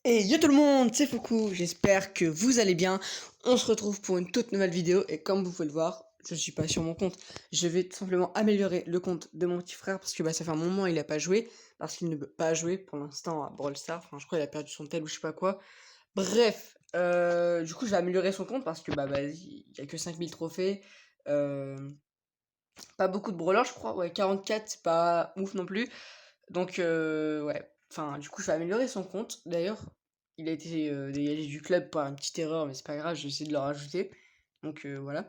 Et yo tout le monde, c'est Foucou, j'espère que vous allez bien. On se retrouve pour une toute nouvelle vidéo et comme vous pouvez le voir, je suis pas sur mon compte. Je vais tout simplement améliorer le compte de mon petit frère parce que ça fait un moment il a pas joué, parce qu'il ne peut pas jouer pour l'instant à Brawl Stars. Enfin, je crois qu'il a perdu son tel ou je sais pas quoi. Bref, du coup je vais améliorer son compte parce que vas-y, il y a que 5000 trophées. Pas beaucoup de brawlers je crois, ouais 44 c'est pas ouf non plus. Donc ouais, enfin du coup je vais améliorer son compte. D'ailleurs, il a été dégagé du club par une petite erreur, mais c'est pas grave, je vais essayer de le rajouter. Donc voilà.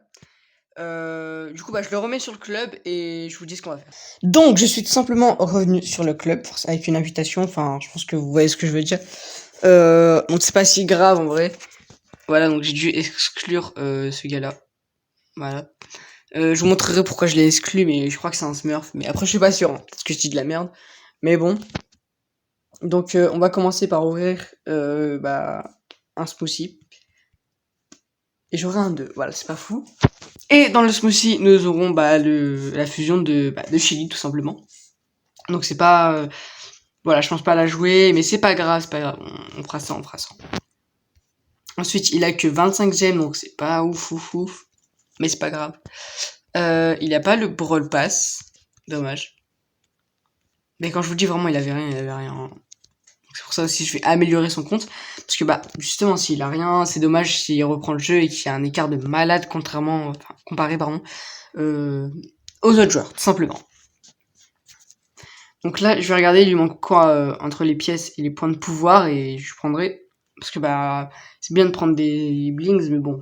Du coup je le remets sur le club et je vous dis ce qu'on va faire. Donc je suis tout simplement revenu sur le club avec une invitation, enfin je pense que vous voyez ce que je veux dire. Donc c'est pas si grave en vrai. Voilà, donc j'ai dû exclure ce gars-là. Voilà. Je vous montrerai pourquoi je l'ai exclu, mais je crois que c'est un smurf. Mais après, je suis pas sûr, hein, parce que je dis de la merde. Mais bon. Donc, on va commencer par ouvrir un smoothie. Et j'aurai un 2. Voilà, c'est pas fou. Et dans le smoothie, nous aurons la fusion de chili, tout simplement. Donc, c'est pas. Voilà, je pense pas la jouer, mais c'est pas grave, c'est pas grave. On fera ça, on fera ça. Ensuite, il a que 25 gemmes, donc c'est pas ouf. Mais c'est pas grave. Il a pas le Brawl Pass. Dommage. Mais quand je vous dis vraiment, il avait rien. C'est pour ça aussi je vais améliorer son compte. Parce que justement, s'il a rien, c'est dommage s'il reprend le jeu et qu'il y a un écart de malade comparé aux autres joueurs, tout simplement. Donc là, je vais regarder, il lui manque quoi entre les pièces et les points de pouvoir et je prendrai. Parce que c'est bien de prendre des blings, mais bon.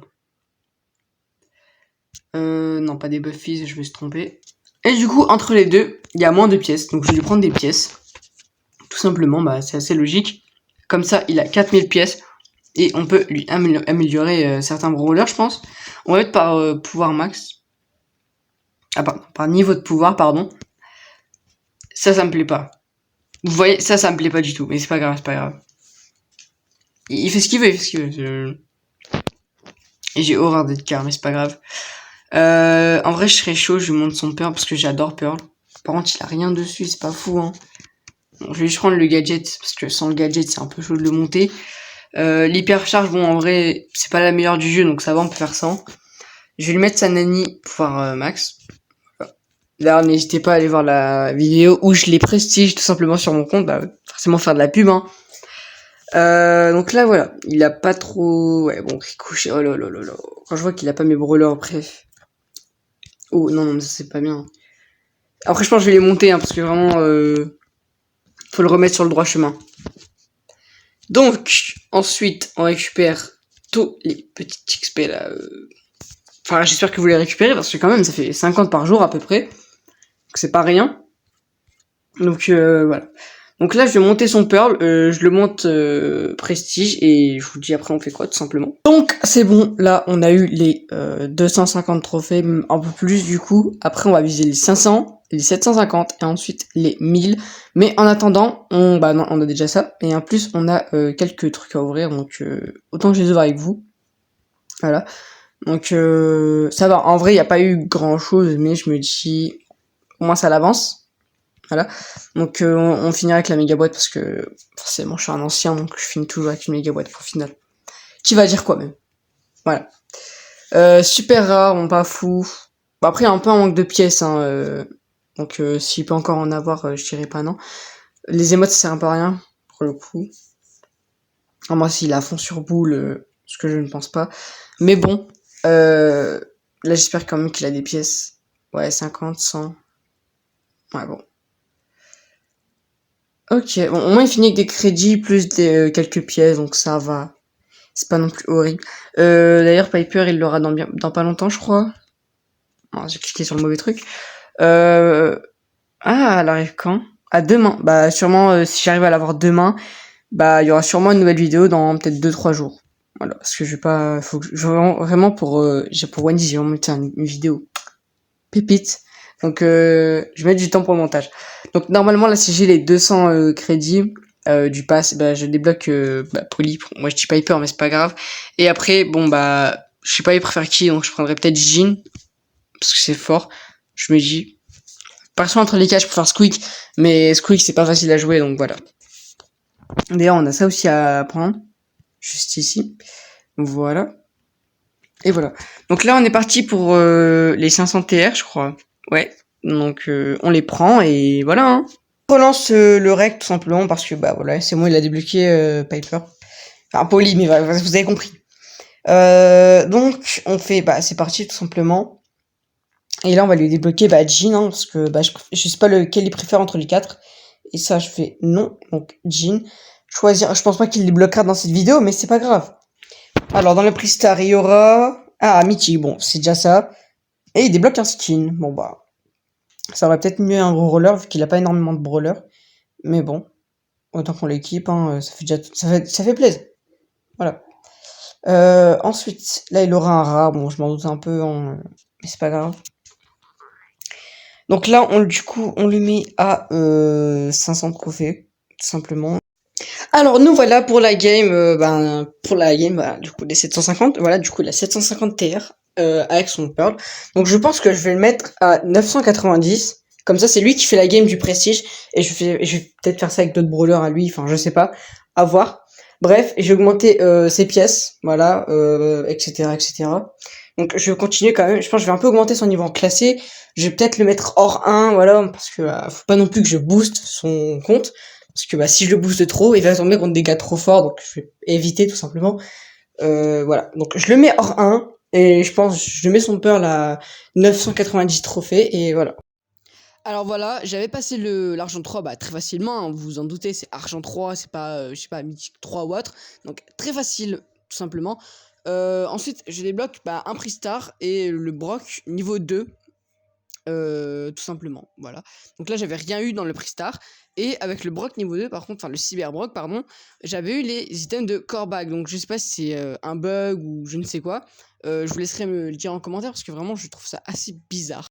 Non, pas des buffies, je vais se tromper. Et du coup, entre les deux, il y a moins de pièces. Donc je vais lui prendre des pièces. Tout simplement, c'est assez logique. Comme ça, il a 4000 pièces. Et on peut lui améliorer certains brawlers, je pense. On va mettre par pouvoir max. Ah, pardon, par niveau de pouvoir, pardon. Ça me plaît pas. Vous voyez, ça me plaît pas du tout. Mais c'est pas grave, c'est pas grave. Il fait ce qu'il veut, il fait ce qu'il veut. Et j'ai horreur d'être car, mais c'est pas grave. En vrai, je serais chaud, je lui montre son Pearl parce que j'adore Pearl. Par contre, il a rien dessus, c'est pas fou, hein. Bon, je vais juste prendre le gadget parce que sans le gadget, c'est un peu chaud de le monter. L'hypercharge, bon, en vrai, c'est pas la meilleure du jeu, donc ça va, on peut faire sans. Je vais lui mettre sa nani pouvoir max. D'ailleurs, n'hésitez pas à aller voir la vidéo où je les prestige tout simplement sur mon compte. Forcément faire de la pub, hein. Donc là, voilà. Il a pas trop... Ouais, bon, il couche. Oh là là là là. Quand je vois qu'il a pas mes brawlers, bref. Oh, non, ça c'est pas bien. Après, je pense que je vais les monter, hein, parce que vraiment... faut le remettre sur le droit chemin. Donc, ensuite, on récupère tous les petits XP, là. Enfin, j'espère que vous les récupérez, parce que quand même, ça fait 50 par jour, à peu près. Donc, c'est pas rien. Donc voilà. Donc là je vais monter son Pearl, je le monte Prestige et je vous dis après on fait quoi tout simplement. Donc c'est bon, là on a eu les 250 trophées, un peu plus du coup. Après on va viser les 500, les 750 et ensuite les 1000. Mais en attendant, on a déjà ça. Et en plus on a quelques trucs à ouvrir, donc autant que je les ouvre avec vous. Voilà. Donc ça va, en vrai il n'y a pas eu grand chose, mais je me dis au moins ça l'avance. Voilà. Donc on finira avec la méga boîte parce que forcément je suis un ancien donc je finis toujours avec une méga boîte pour final. Qui va dire quoi même. Voilà. Super rare, on pas fou. Bon, après il y a un peu un manque de pièces hein, donc s'il peut encore en avoir, je dirais pas non. Les émotes ça sert un peu à rien pour le coup. À moi s'il a fond sur boule, ce que je ne pense pas. Mais bon, là j'espère quand même qu'il a des pièces. Ouais, 50, 100. Ouais bon. Ok, bon, au moins il finit avec des crédits plus quelques pièces, donc ça va. C'est pas non plus horrible. D'ailleurs, Piper, il l'aura dans pas longtemps, je crois. Oh, j'ai cliqué sur le mauvais truc. Elle arrive quand? À demain. Sûrement, si j'arrive à l'avoir demain, il y aura sûrement une nouvelle vidéo dans peut-être 2-3 jours. Voilà, parce que je vais pas... vraiment pour Wendy, j'ai vraiment mettre une vidéo pépite. Donc, je vais mettre du temps pour le montage. Donc, normalement, là, si j'ai les 200 crédits du pass, je débloque Polly. Moi, je dis Piper, mais c'est pas grave. Et après, je sais pas, il préfère qui, donc je prendrais peut-être Jean, parce que c'est fort. Je me dis... Par contre, entre les cas, je préfère Squeak, mais Squeak, c'est pas facile à jouer, donc voilà. D'ailleurs, on a ça aussi à prendre, juste ici. Voilà. Et voilà. Donc là, on est parti pour les 500 TR, je crois. Ouais. Donc on les prend et voilà. Hein. On relance le rec tout simplement parce que bah voilà, c'est moi il a débloqué Piper. Enfin Polly, mais voilà, vous avez compris. Donc on fait bah c'est parti tout simplement. Et là on va lui débloquer bah Jean hein, parce que bah je sais pas lequel il préfère entre les quatre. Et ça je fais non. Donc Jean. Choisir. Je pense pas qu'il débloquera dans cette vidéo, mais c'est pas grave. Alors dans le prix star il y aura Michi. Bon c'est déjà ça. Et il débloque un skin. Bon bah ça aurait peut-être mieux un gros roller vu qu'il a pas énormément de brawlers. Mais bon, autant qu'on l'équipe, hein, ça fait déjà ça fait plaisir. Voilà. Ensuite, là il aura un rat. Bon, je m'en doute un peu, hein, mais c'est pas grave. Donc là, du coup, on lui met à 500 trophées, tout simplement. Alors nous voilà pour la game, du coup des 750. Voilà, du coup il a 750 TR avec son Pearl. Donc je pense que je vais le mettre à 990. Comme ça, c'est lui qui fait la game du prestige. Et je vais peut-être faire ça avec d'autres brawlers à lui. Enfin, je sais pas. À voir. Bref, j'ai augmenté ses pièces. Voilà, etc., etc. Donc, je vais continuer quand même. Je pense que je vais un peu augmenter son niveau en classé. Je vais peut-être le mettre hors 1, voilà. Parce que faut pas non plus que je booste son compte. Parce que si je le booste trop, il va tomber contre des gars trop forts. Donc, je vais éviter tout simplement. Voilà. Donc, je le mets hors 1. Et je pense, je mets son Pearl à 990 trophées. Et voilà. Alors voilà, j'avais passé l'argent 3 bah, très facilement, hein, vous vous en doutez, c'est argent 3, c'est pas, je sais pas, mythique 3 ou autre. Donc très facile, tout simplement. Ensuite, je débloque bah, un prix star et le broc niveau 2. Tout simplement, voilà. Donc là, j'avais rien eu dans le prix star. Et avec le broc niveau 2, par contre, enfin le cyber broc, pardon, j'avais eu les items de core bag. Donc je sais pas si c'est un bug ou je ne sais quoi. Je vous laisserai me le dire en commentaire parce que vraiment, je trouve ça assez bizarre.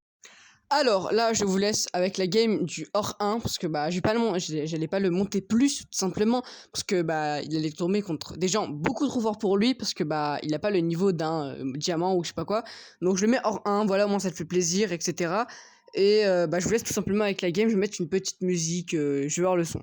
Alors là, je vous laisse avec la game du hors 1 parce que bah j'allais pas le monter plus tout simplement parce que bah il allait tomber contre des gens beaucoup trop forts pour lui parce que bah il a pas le niveau d'un diamant ou je sais pas quoi. Donc je le mets hors 1, voilà, moi ça te fait plaisir, etc. Et bah je vous laisse tout simplement avec la game, je vais mettre une petite musique, je vais voir le son.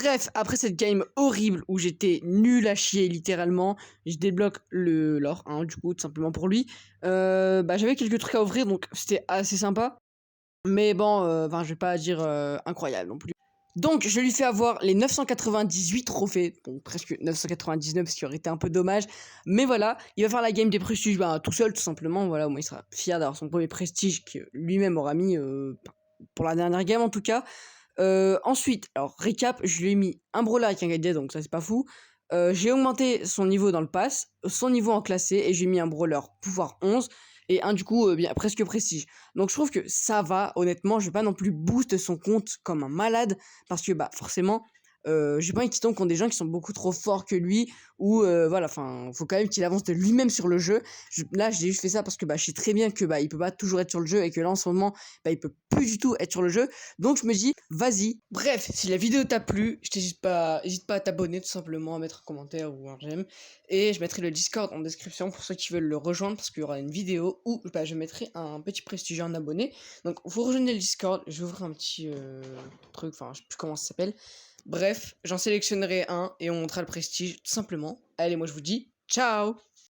Bref, après cette game horrible où j'étais nul à chier littéralement, je débloque l'or, hein, du coup, tout simplement pour lui. J'avais quelques trucs à ouvrir, donc c'était assez sympa. Mais bon, je vais pas dire incroyable non plus. Donc, je lui fais avoir les 998 trophées. Bon, presque 999, ce qui aurait été un peu dommage. Mais voilà, il va faire la game des prestiges tout seul, tout simplement. Voilà, au moins il sera fier d'avoir son premier prestige que lui-même aura mis pour la dernière game en tout cas. Ensuite, alors récap, je lui ai mis un brawler avec un gadget, donc ça c'est pas fou. J'ai augmenté son niveau dans le pass, son niveau en classé, et j'ai mis un brawler pouvoir 11 et un du coup bien presque prestige. Donc je trouve que ça va, honnêtement, je vais pas non plus boost son compte comme un malade parce que forcément j'ai pas envie qu'il tombe contre des gens qui sont beaucoup trop forts que lui ou voilà, enfin faut quand même qu'il avance de lui-même sur le jeu. Là j'ai juste fait ça parce que je sais très bien que il peut pas toujours être sur le jeu et que là en ce moment il peut plus du tout être sur le jeu. Donc je me dis vas-y. Bref, si la vidéo t'a plu, hésite pas à t'abonner tout simplement, à mettre un commentaire ou un j'aime. Et je mettrai le Discord en description pour ceux qui veulent le rejoindre parce qu'il y aura une vidéo où je mettrai un petit prestigieux en abonné. Donc vous rejoignez le Discord, j'ouvre un petit truc, enfin je sais plus comment ça s'appelle. Bref, j'en sélectionnerai un et on montrera le prestige tout simplement. Allez, moi je vous dis ciao.